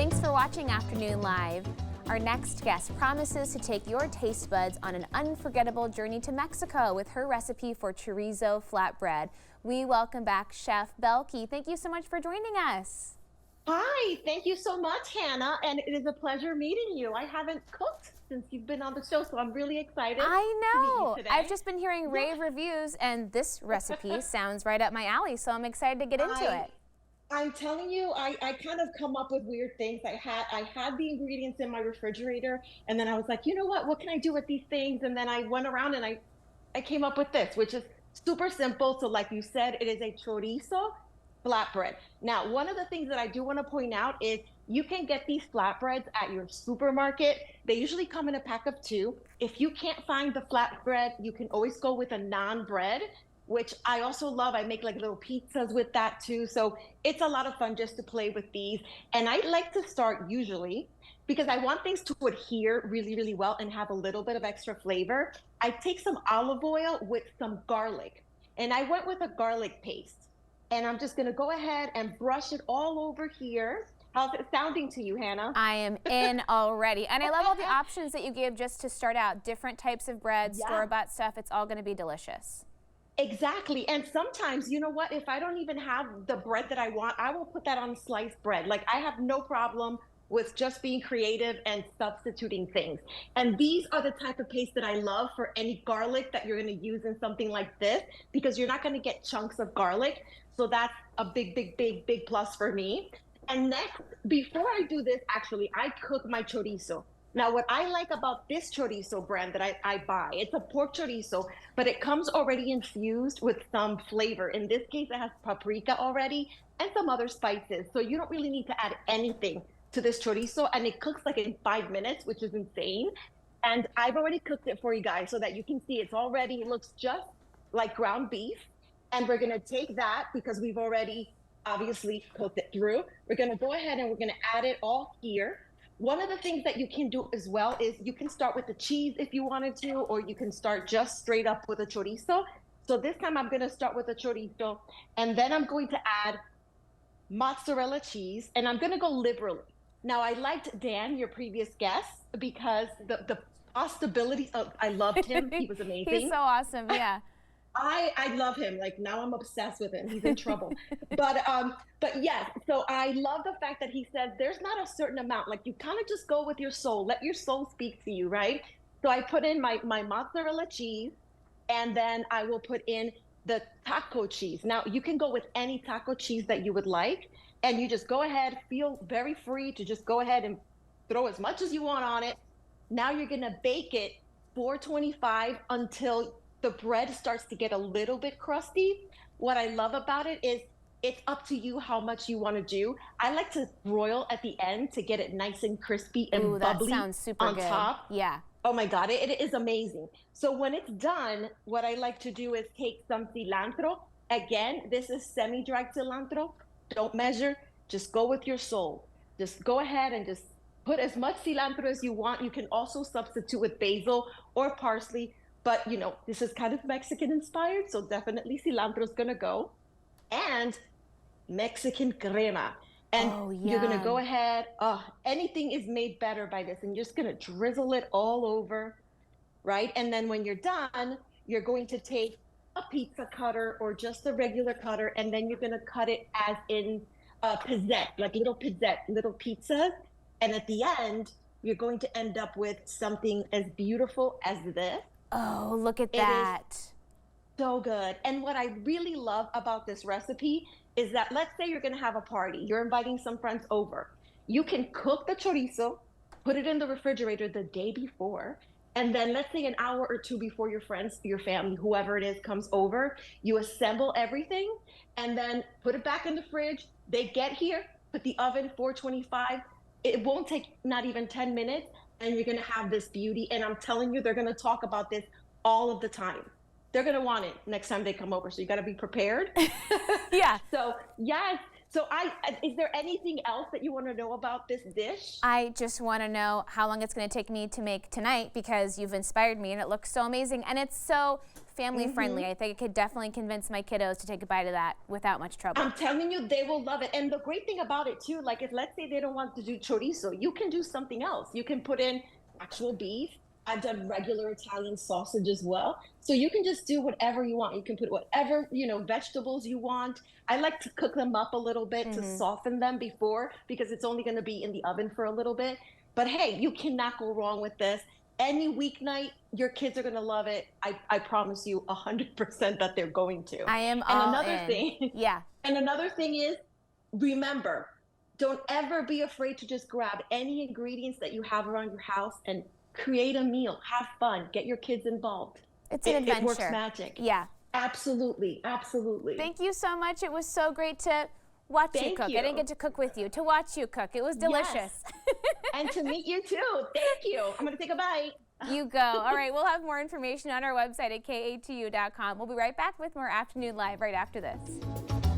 Thanks for watching Afternoon Live. Our next guest promises to take your taste buds on an unforgettable journey to Mexico with her recipe for chorizo flatbread. We welcome back Chef Belqui. Thank you so much for joining us. Hi, thank you so much, Hannah, and it is a pleasure meeting you. I haven't cooked since you've been on the show, so I'm really excited I to meet you know. today. I've just been hearing rave reviews, and this recipe sounds right up my alley, so I'm excited to get into it. I'm telling you, I kind of come up with weird things. I had the ingredients in my refrigerator, and then I was like, you know what? What can I do with these things? And then I went around and I came up with this, which is super simple. So, like you said, it is a chorizo flatbread. Now, one of the things that I do want to point out is you can get these flatbreads at your supermarket. They usually come in a pack of two. If you can't find the flatbread, you can always go with a naan bread, which I also love. I make like little pizzas with that too. So it's a lot of fun just to play with these. And I like to start usually because I want things to adhere really, really well and have a little bit of extra flavor. I take some olive oil with some garlic, and I went with a garlic paste. And I'm just gonna go ahead and brush it all over here. How's it sounding to you, Hannah? I am in already. And I love all the options that you give just to start out. Different types of bread, Yeah. store-bought stuff. It's all going to be delicious. Exactly. And sometimes, you know what? If I don't even have the bread that I want, I will put that on sliced bread. Like I have no problem with just being creative and substituting things. And these are the type of paste that I love for any garlic that you're going to use in something like this, because you're not going to get chunks of garlic. So that's a big, big, big, big plus for me. And next, before I do this, actually, I cook my chorizo. Now, what I like about this chorizo brand that I buy, it's a pork chorizo, but it comes already infused with some flavor. In this case, it has paprika already and some other spices. So you don't really need to add anything to this chorizo, and it cooks like in 5 minutes, which is insane. And I've already cooked it for you guys so that you can see it's already, it looks just like ground beef. And we're gonna take that because we've already obviously cooked it through. We're gonna go ahead and we're gonna add it all here. One of the things that you can do as well is you can start with the cheese if you wanted to, or you can start just straight up with a chorizo. So this time I'm gonna start with the chorizo, and then I'm going to add mozzarella cheese, and I'm gonna go liberally. Now, I liked Dan, your previous guest, because the possibilities of, I loved him. He was amazing. He's so awesome, yeah. I love him. Like now I'm obsessed with him. He's in trouble. But yes, so I love the fact that he says there's not a certain amount. Like you kind of just go with your soul. Let your soul speak to you, right? So I put in my mozzarella cheese, and then I will put in the taco cheese. Now you can go with any taco cheese that you would like, and you just go ahead, feel very free to just go ahead and throw as much as you want on it. Now you're gonna bake it 425 until the bread starts to get a little bit crusty. What I love about it is it's up to you how much you want to do. I like to broil at the end to get it nice and crispy and Ooh, that bubbly sounds super on good. top. Yeah. Oh my God, it is amazing. So when it's done, what I like to do is take some cilantro. Again, this is semi-dried cilantro. Don't measure, just go with your soul. Just go ahead and just put as much cilantro as you want. You can also substitute with basil or parsley, but you know, this is kind of Mexican inspired, so definitely cilantro is gonna go. And Mexican crema. And Oh, you're gonna go yum. ahead, anything is made better by this, and you're just gonna drizzle it all over, right? And then when you're done, you're going to take a pizza cutter or just a regular cutter, and then you're gonna cut it as in pizzette, like little pizzette, little pizzas. And at the end, you're going to end up with something as beautiful as this. Oh, look at It is that. so good. And what I really love about this recipe is that let's say you're going to have a party, you're inviting some friends over. You can cook the chorizo, put it in the refrigerator the day before, and then let's say an hour or two before your friends, your family, whoever it is comes over, you assemble everything and then put it back in the fridge. They get here, put the oven 425. It won't take not even 10 minutes, and you're going to have this beauty. And I'm telling you, they're going to talk about this all of the time. They're going to want it next time they come over. So you got to be prepared. Yeah. So yes. So is there anything else that you want to know about this dish? I just want to know how long it's going to take me to make tonight because you've inspired me and it looks so amazing and it's so family friendly. I think I could definitely convince my kiddos to take a bite of that without much trouble. I'm telling you, they will love it. And the great thing about it too, like if let's say they don't want to do chorizo, you can do something else. You can put in actual beef. I've done regular Italian sausage as well. So you can just do whatever you want. You can put whatever, vegetables you want. I like to cook them up a little bit to soften them before because it's only going to be in the oven for a little bit. But hey, you cannot go wrong with this. Any weeknight, your kids are going to love it. I promise you 100% that they're going to. I am and all another in. thing, Yeah. And another thing is, remember, don't ever be afraid to just grab any ingredients that you have around your house and create a meal. Have fun. Get your kids involved. It's an adventure. It works magic. Yeah. Absolutely. Absolutely. Thank you so much. It was so great to watch you cook. I didn't get to cook with you. To watch you cook. It was delicious. Yes. And to meet you too. Thank you. I'm going to take a bite. You go. All right. We'll have more information on our website at katu.com. We'll be right back with more Afternoon Live right after this.